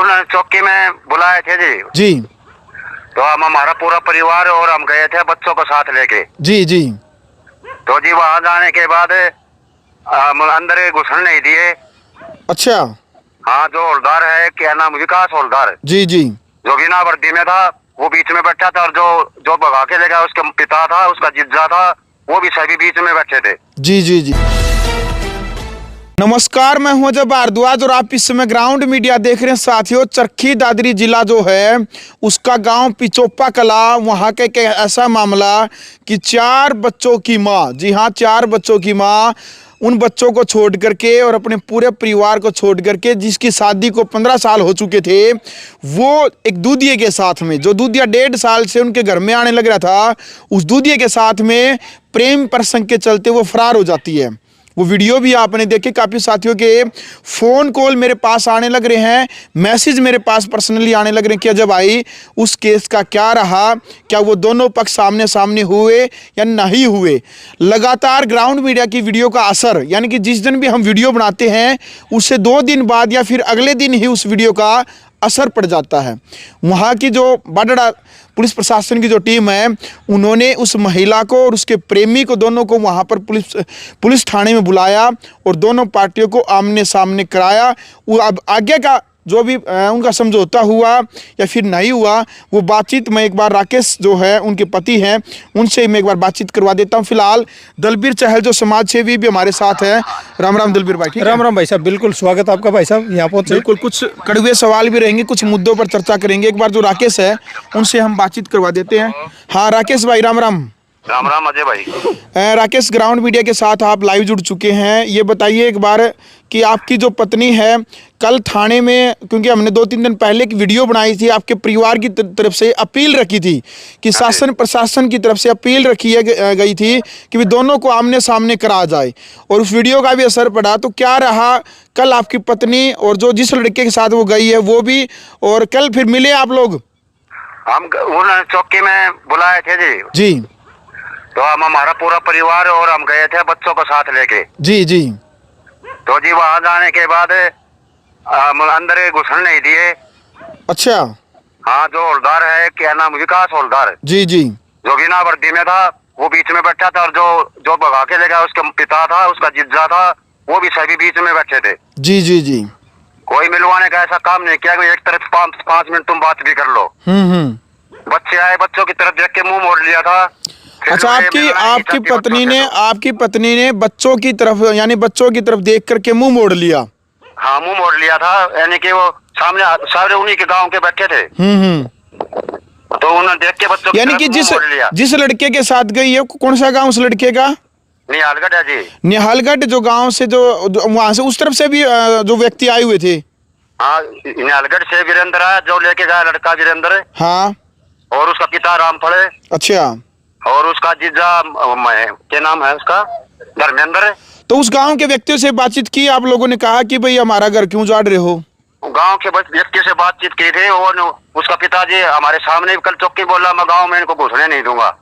उन्होंने चौकी में बुलाए थे जी। जी। तो हम हमारा पूरा परिवार और हम गए थे बच्चों को साथ लेके। जी जी। तो जी वहां जाने के बाद हम अंदर घुसने नहीं दिए। अच्छा। हाँ, जो हौलदार है, क्या नाम, विकास हौलदार, जी जी। जो बिना वर्दी में था, वो बीच में बैठा था। और जो भगा के ले गया उसका पिता था, उसका जिज्जा था, वो भी सभी बीच में बैठे थे। जी जी जी। नमस्कार, मैं हूं अजय भारद्वाज और आप इस समय ग्राउंड मीडिया देख रहे हैं। साथियों, चरखी दादरी जिला जो है उसका गांव पिचोपा कला, वहां का एक ऐसा मामला कि 4 बच्चों की मां, जी हां 4 बच्चों की मां, उन बच्चों को छोड़ करके और अपने पूरे परिवार को छोड़ करके, जिसकी शादी को 15 साल हो चुके थे, वो एक दूधिये के साथ में, जो दूधिया 1.5 साल से उनके घर में आने लग रहा था, उस दूधिये के साथ में प्रेम प्रसंग के चलते वो फरार हो जाती है। वो वीडियो भी आपने देखे। काफ़ी साथियों के फ़ोन कॉल मेरे पास आने लग रहे हैं, मैसेज मेरे पास पर्सनली आने लग रहे हैं कि अजय भाई उस केस का क्या रहा, क्या वो दोनों पक्ष सामने सामने हुए या नहीं हुए। लगातार ग्राउंड मीडिया की वीडियो का असर, यानी कि जिस दिन भी हम वीडियो बनाते हैं उससे 2 दिन बाद या फिर अगले दिन ही उस वीडियो का असर पड़ जाता है। वहाँ की जो बाडड़ा पुलिस प्रशासन की जो टीम है, उन्होंने उस महिला को और उसके प्रेमी को, दोनों को वहाँ पर पुलिस थाने में बुलाया और दोनों पार्टियों को आमने सामने कराया। वो अब आगे का जो भी उनका समझौता हुआ या फिर नहीं हुआ, वो बातचीत मैं एक बार राकेश जो है उनके पति हैं उनसे मैं एक बार बातचीत करवा देता हूं। फिलहाल दलबीर चहल जो समाज सेवी भी हमारे साथ है। राम राम दलबीर भाई। ठीक, राम राम भाई साहब, बिल्कुल स्वागत आपका भाई साहब यहाँ पहुंचे। बिल्कुल, कुछ कड़वे सवाल भी रहेंगे, कुछ मुद्दों पर चर्चा करेंगे। एक बार जो राकेश है उनसे हम बातचीत करवा देते हैं। हाँ राकेश भाई, राम राम। राम राम अजय भाई। राकेश, ग्राउंड मीडिया के साथ आप लाइव जुड़ चुके हैं। ये बताइए एक बार कि आपकी जो पत्नी है कल थाने में, क्योंकि हमने 2-3 दिन पहले एक वीडियो बनाई थी, आपके परिवार की तरफ से अपील रखी थी कि शासन प्रशासन की तरफ से अपील रखी गई थी कि भी दोनों को आमने सामने करा जाए, और उस वीडियो का भी असर पड़ा। तो क्या रहा कल आपकी पत्नी और जो जिस लड़के के साथ वो गई है वो भी, और कल फिर मिले आप लोग? हम उन्होंने चौकी में बुलाए थे जी। जी। तो हम हमारा पूरा परिवार और हम गए थे बच्चों को साथ लेके। जी जी। तो जी वहां जाने के बाद हम अंदर घुसने नहीं दिए। अच्छा। हाँ, जो हौलदार है, क्या नाम, विकास हौलदार, जी जी। जो बिना वर्दी में था, वो बीच में बैठा था। और जो भगा के ले गया उसका पिता था, उसका जिज्जा था, वो भी सभी बीच में बैठे थे। जी जी जी। कोई मिलवाने का ऐसा काम नहीं किया कि एक तरफ 5 मिनट तुम बात भी कर लो। बच्चे आए, बच्चों की तरफ देख के मुंह मोड़ लिया था। अच्छा, आपकी पत्नी ने बच्चों की तरफ, यानी बच्चों की तरफ देख करके मुंह मोड़ लिया? हाँ, मुंह मोड़ लिया था, यानी कि वो सामने सारे उन्हीं के गांव के बैठे थे। तो उन्होंने देख के बच्चों, यानी कि जिस लड़के के साथ गई है, कौन सा गांव उस लड़के का? निहालगढ़ है जी। निहालगढ़ जो गांव से, जो वहां से उस तरफ से भी जो व्यक्ति आए हुए थे? हाँ, निहालगढ़ से वीरेंद्र है, जो लेके गया लड़का वीरेंद्र। हाँ। और उसका पिता रामफल। अच्छा। और उसका जीजा क्या नाम है उसका, धर्मेंद्र। तो उस गांव के व्यक्तियों से बातचीत की आप लोगों ने? कहा कि भाई हमारा घर क्यों उजाड़ रहे हो? गांव के व्यक्ति से बातचीत की थी, और उसका पिताजी हमारे सामने कल चौकी बोला, मैं गांव में इनको घुसने नहीं दूंगा।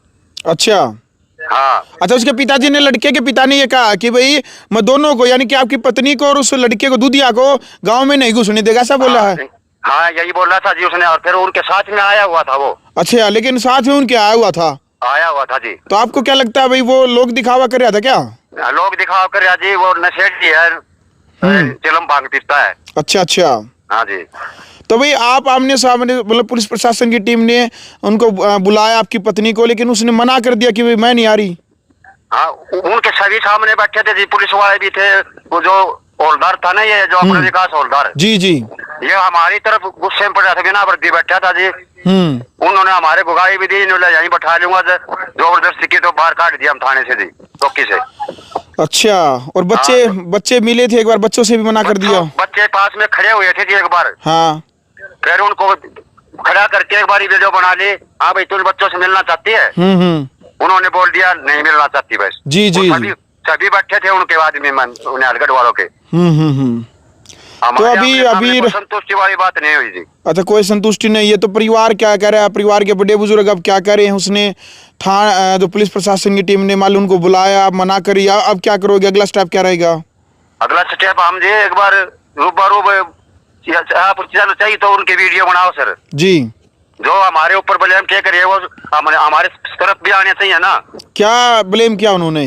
अच्छा। हाँ। अच्छा, उसके पिताजी ने, लड़के के पिता ने ये कहा कि भाई मैं दोनों को, यानी कि आपकी पत्नी को और उस लड़के को, दूधिया को, गाँव में नहीं घुसने देगा, ऐसा बोला है? हाँ, यही बोल रहा था जी उसने। और फिर उनके साथ में आया हुआ था वो। अच्छा, लेकिन साथ में उनके आया हुआ था? आया हुआ था जी। तो आपको क्या लगता है भाई, वो लोग दिखावा कर रहा था क्या? लोग दिखावा कर रहा जी, वो नशेड़ी है, चिलम भांग पीता है। अच्छा अच्छा। हाँ जी। तो भाई आप आमने सामने, मतलब पुलिस प्रशासन की टीम ने उनको बुलाया आपकी पत्नी को, लेकिन उसने मना कर दिया कि भाई मैं नहीं आ रही? हाँ, उनके सभी सामने बैठे थे जी, पुलिस वाले भी थे। वो जो हौलदार था ना, ये जो अपना विकास हौलदार, जी जी, ये हमारी तरफ गुस्से में पड़ रहा था, बिना वर्दी बैठा था जी। उन्होंने हमारे भुगाई भी दी, यहीं बैठा लूंगा, जबरदस्ती की तो बाहर काट दिया हम थाने से जी, चौकी से। अच्छा, और बच्चे मिले थे एक बार, बच्चों से भी मना कर दिया? बच्चे पास में खड़े हुए थे जी एक बार। हाँ। फिर उनको खड़ा करके एक बार वीडियो बना ली। हाँ भाई, तुम बच्चों से मिलना चाहती है? उन्होंने बोल दिया नहीं मिलना चाहती बस। जी जी। सभी बैठे थे उनके बाद में, निहालगढ़ वालों के। तो अभी संतुष्टि वाली बात नहीं हुई जी। अच्छा, कोई संतुष्टि नहीं है। तो परिवार क्या कह रहा है? परिवार के बड़े बुजुर्ग अब क्या कर रहे हैं? उसने जो पुलिस प्रशासन की टीम ने मान लो उनको बुलाया, आप मना करी, अब क्या करोगे? अगला स्टेप क्या रहेगा? अगला स्टेप हम जी एक बार रूबरू आप चलो चाहिए तो उनकी वीडियो बनाओ सर। जी। जो हमारे ऊपर ब्लेम क्या करे वो हमारे तरफ भी आने चाहिए ना। क्या ब्लेम किया उन्होंने?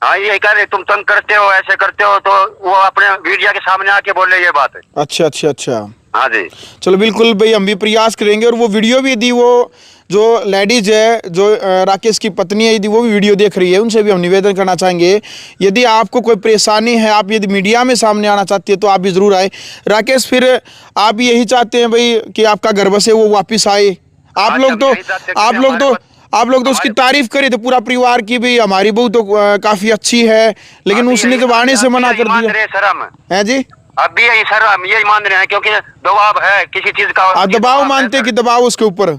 हाँ ये कह रहे तुम तंग करते हो, ऐसे करते हो, तो वो अपने मीडिया के सामने आके बोल रहे ये बात है। अच्छा अच्छा अच्छा। हाँ जी। चलो बिल्कुल भाई, हम भी प्रयास करेंगे। और वो वीडियो भी यदि वो जो लेडीज है, जो राकेश की पत्नी है, यदि वो भी वीडियो देख रही है, उनसे भी हम निवेदन करना चाहेंगे, यदि आपको कोई परेशानी है, आप यदि मीडिया में सामने आना चाहती है तो आप भी ज़रूर आए। राकेश, फिर आप भी यही चाहते हैं भाई कि आपका घर बसे वो वापस आए? आप लोग तो उसकी तारीफ करे थे पूरा परिवार की, भाई हमारी बहू तो काफ़ी अच्छी है, लेकिन उसने तो आने से मना कर दिया सर। हम है जी, अब भी यही सर, हम यही मान रहे हैं क्योंकि दबाव है किसी चीज का। आप दबाव मानते कि दबाव उसके ऊपर?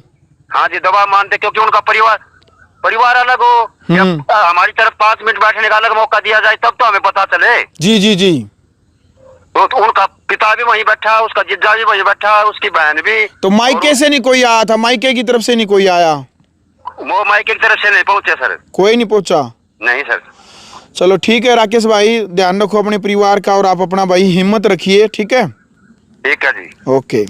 हाँ जी, दबाव मानते, क्योंकि उनका परिवार अलग हो, हमारी तरफ 5 मिनट बैठने का अलग मौका दिया जाए तब तो हमें पता चले। जी जी जी। तो उनका पिता भी वहीं बैठा, उसका जिज्जा भी वहीं बैठा, उसकी बहन भी। तो मायके से नहीं कोई आया था? मायके की तरफ से नहीं कोई आया? वो मायके की तरफ से नहीं पहुंचे सर। कोई नहीं पहुंचा? नहीं सर। चलो ठीक है राकेश भाई, ध्यान रखो अपने परिवार का, और आप अपना भाई हिम्मत रखिए, ठीक है? ठीक है जी। Okay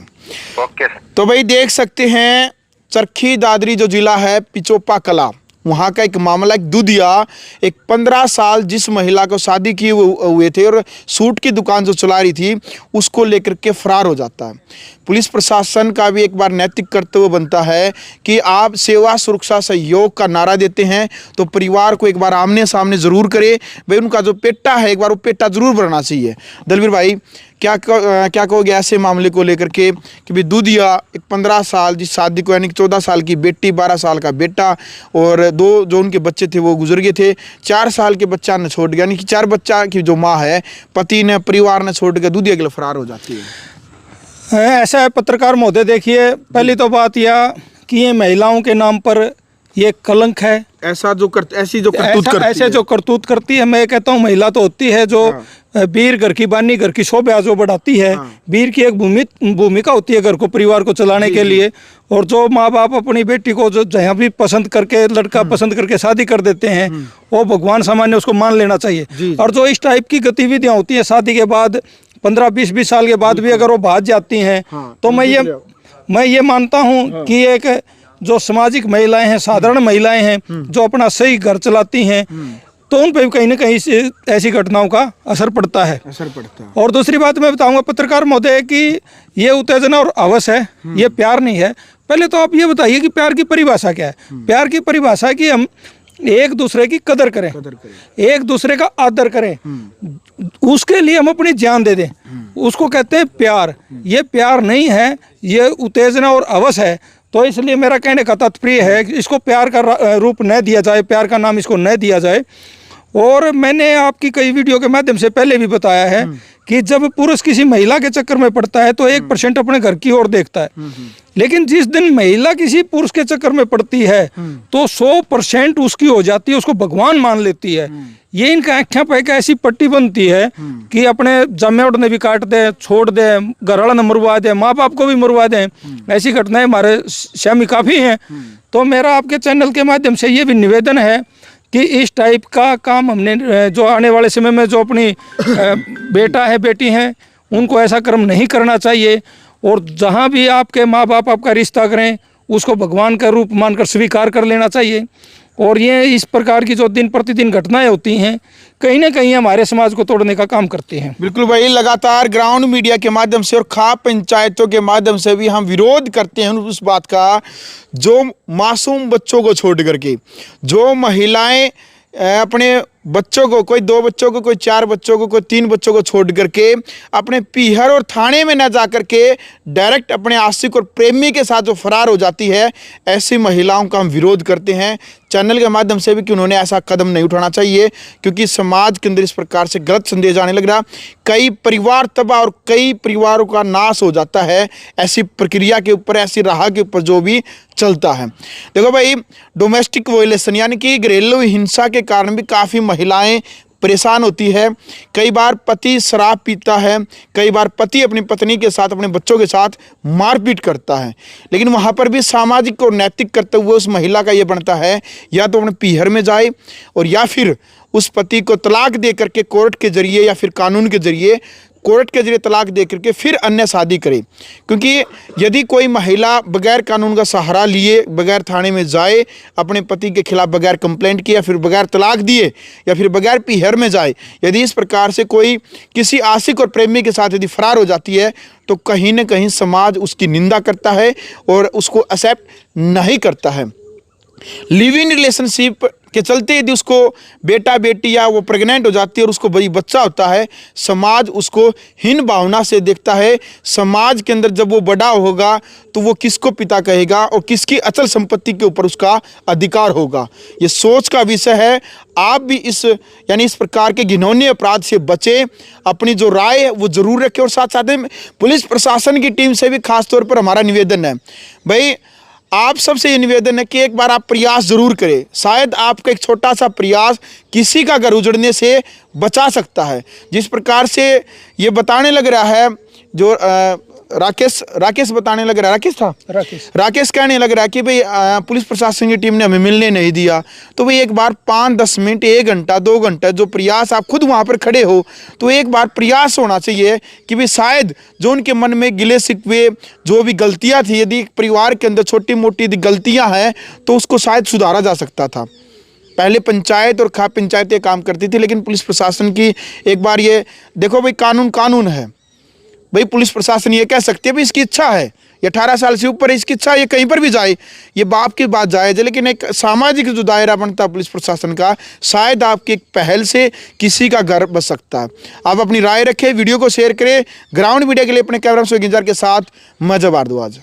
okay sir. तो भाई देख सकते हैं, चरखी दादरी जो जिला है, पिचोपा कला, वहाँ का एक मामला, एक दूधिया, एक 15 साल जिस महिला को शादी किए हुए थे और सूट की दुकान जो चला रही थी, उसको लेकर के फरार हो जाता है। पुलिस प्रशासन का भी एक बार नैतिक कर्तव्य बनता है कि आप सेवा सुरक्षा सहयोग का नारा देते हैं तो परिवार को एक बार आमने सामने ज़रूर करे। भाई उनका जो पेटा है, एक बार वो पेटा ज़रूर भरना चाहिए। दलवीर भाई क्या कहोगे ऐसे मामले को लेकर के कि भाई दूधिया, एक 15 साल जिस शादी को, यानी कि 14 साल की बेटी, 12 साल का बेटा, और 2 जो उनके बच्चे थे वो गुजर गए थे, 4 साल के बच्चा ने छोड़ गया, यानी कि 4 बच्चा की जो माँ है, पति ने, परिवार ने छोड़ के दूधिया के लिए फरार हो जाती है। ऐसा है पत्रकार महोदय, देखिए पहली तो बात यह कि ये महिलाओं के नाम पर ये कलंक है। ऐसी जो करतूत करती है, मैं कहता हूँ महिला तो होती है जो वीर घर की बानी, घर की शोभा जो बढ़ाती है। वीर की एक भूमिका होती है घर को, परिवार को चलाने के लिए। और जो माँ बाप अपनी बेटी को जो जहाँ भी पसंद करके, लड़का पसंद करके शादी कर देते हैं, वो भगवान सामान्य उसको मान लेना चाहिए। और जो इस टाइप की गतिविधियाँ होती हैं शादी के बाद, 15-20 साल के बाद भी अगर वो भाग जाती हैं, तो मैं ये मानता हूँ कि एक जो सामाजिक महिलाएं हैं, साधारण महिलाएं हैं, जो अपना सही घर चलाती हैं, तो उन पर कहीं ना कहीं से ऐसी घटनाओं का असर पड़ता है। और दूसरी बात मैं बताऊंगा पत्रकार महोदय कि ये उत्तेजना और हवस है, ये प्यार नहीं है। पहले तो आप ये बताइए कि प्यार की परिभाषा क्या है? प्यार की परिभाषा है कि हम एक दूसरे की कदर करें, एक दूसरे का आदर करें, उसके लिए हम अपनी जान दे दें, उसको कहते हैं प्यार। ये प्यार नहीं है, ये उत्तेजना और हवस है। तो इसलिए मेरा कहने का तात्पर्य है कि इसको प्यार का रूप न दिया जाए, प्यार का नाम इसको न दिया जाए। और मैंने आपकी कई वीडियो के माध्यम से पहले भी बताया है कि जब पुरुष किसी महिला के चक्कर में पड़ता है तो 1% अपने घर की ओर देखता है, लेकिन जिस दिन महिला किसी पुरुष के चक्कर में पड़ती है तो 100% उसकी हो जाती है, उसको भगवान मान लेती है। ये इनका आँखें पे एक ऐसी पट्टी बनती है कि अपने जमे उड़ने भी काट दे, छोड़ दे, घर वाला ने मरवा दे, माँ बाप को भी मरवा दें। ऐसी घटनाएं हमारे शामी काफ़ी हैं। तो मेरा आपके चैनल के माध्यम से ये भी निवेदन है कि इस टाइप का काम हमने जो आने वाले समय में जो अपनी बेटा है, बेटी हैं, उनको ऐसा कर्म नहीं करना चाहिए। और जहाँ भी आपके माँ बाप आपका रिश्ता करें, उसको भगवान का रूप मानकर स्वीकार कर लेना चाहिए। और ये इस प्रकार की जो दिन प्रतिदिन घटनाएं होती हैं, कहीं ना कहीं हमारे समाज को तोड़ने का काम करते हैं। बिल्कुल भाई, लगातार ग्राउंड मीडिया के माध्यम से और खाप पंचायतों के माध्यम से भी हम विरोध करते हैं उस बात का, जो मासूम बच्चों को छोड़ करके, जो महिलाएं अपने बच्चों को, कोई 2 बच्चों को, कोई 4 बच्चों को, कोई 3 बच्चों को छोड़ करके अपने पीहर और थाने में न जा करके डायरेक्ट अपने आशिक और प्रेमी के साथ जो फरार हो जाती है, ऐसी महिलाओं का हम विरोध करते हैं चैनल के माध्यम से भी कि उन्होंने ऐसा कदम नहीं उठाना चाहिए, क्योंकि समाज के अंदर इस प्रकार से गलत संदेश आने लग रहा। कई परिवार तबाह और कई परिवारों का नाश हो जाता है ऐसी प्रक्रिया के ऊपर, ऐसी राह के ऊपर जो भी चलता है। देखो भाई, डोमेस्टिक वायलेशन यानी कि घरेलू हिंसा के कारण भी काफ़ी महिलाएं परेशान होती है। कई बार पति शराब पीता है, कई बार पति अपनी पत्नी के साथ, अपने बच्चों के साथ मारपीट करता है, लेकिन वहाँ पर भी सामाजिक और नैतिक कर्तव्य उस महिला का ये बनता है, या तो अपने पीहर में जाए और या फिर उस पति को तलाक दे करके कोर्ट के जरिए या फिर कानून के जरिए कोर्ट के जरिए तलाक दे करके फिर अन्य शादी करे। क्योंकि यदि कोई महिला बगैर कानून का सहारा लिए, बगैर थाने में जाए, अपने पति के खिलाफ बगैर कंप्लेंट किए, फिर बगैर तलाक दिए या फिर बगैर पीहर में जाए, यदि इस प्रकार से कोई किसी आशिक और प्रेमी के साथ यदि फरार हो जाती है तो कहीं ना कहीं समाज उसकी निंदा करता है और उसको एक्सेप्ट नहीं करता है। लिव इन रिलेशनशिप के चलते यदि उसको बेटा बेटी या वो प्रेग्नेंट हो जाती है और उसको बड़ी बच्चा होता है, समाज उसको हीन भावना से देखता है। समाज के अंदर जब वो बड़ा होगा तो वो किसको पिता कहेगा और किसकी अचल संपत्ति के ऊपर उसका अधिकार होगा। ये सोच का विषय है। आप भी इस प्रकार के घिनौने अपराध से बचें, अपनी जो राय है वो जरूर रखें। और साथ साथ में पुलिस प्रशासन की टीम से भी खास तौर पर हमारा निवेदन है, भाई आप सबसे ये निवेदन है कि एक बार आप प्रयास जरूर करें। शायद आपका एक छोटा सा प्रयास किसी का घर उजड़ने से बचा सकता है। जिस प्रकार से ये बताने लग रहा है जो राकेश बताने लग रहा है, राकेश कहने लग रहा है कि भाई पुलिस प्रशासन की टीम ने हमें मिलने नहीं दिया। तो भाई एक बार 5-10 मिनट, 1 घंटा, 2 घंटा जो प्रयास, आप खुद वहाँ पर खड़े हो तो एक बार प्रयास होना चाहिए कि भाई शायद जो उनके मन में गिले शिकवे, जो भी गलतियाँ थी, यदि परिवार के अंदर छोटी मोटी यदि गलतियाँ हैं तो उसको शायद सुधारा जा सकता था। पहले पंचायत और खाप पंचायतें काम करती थी, लेकिन पुलिस प्रशासन की एक बार ये देखो भाई, कानून है भाई। पुलिस प्रशासन ये कह सकती है भाई इसकी इच्छा है, ये 18 साल से ऊपर है, इसकी इच्छा, ये कहीं पर भी जाए, ये बाप की बात जायज़ है। लेकिन एक सामाजिक जो दायरा बनता है पुलिस प्रशासन का, शायद आपकी एक पहल से किसी का घर बच सकता है। आप अपनी राय रखें, वीडियो को शेयर करें। ग्राउंड मीडिया के लिए अपने कैमरा से के साथ मैं जब भारद्वाज।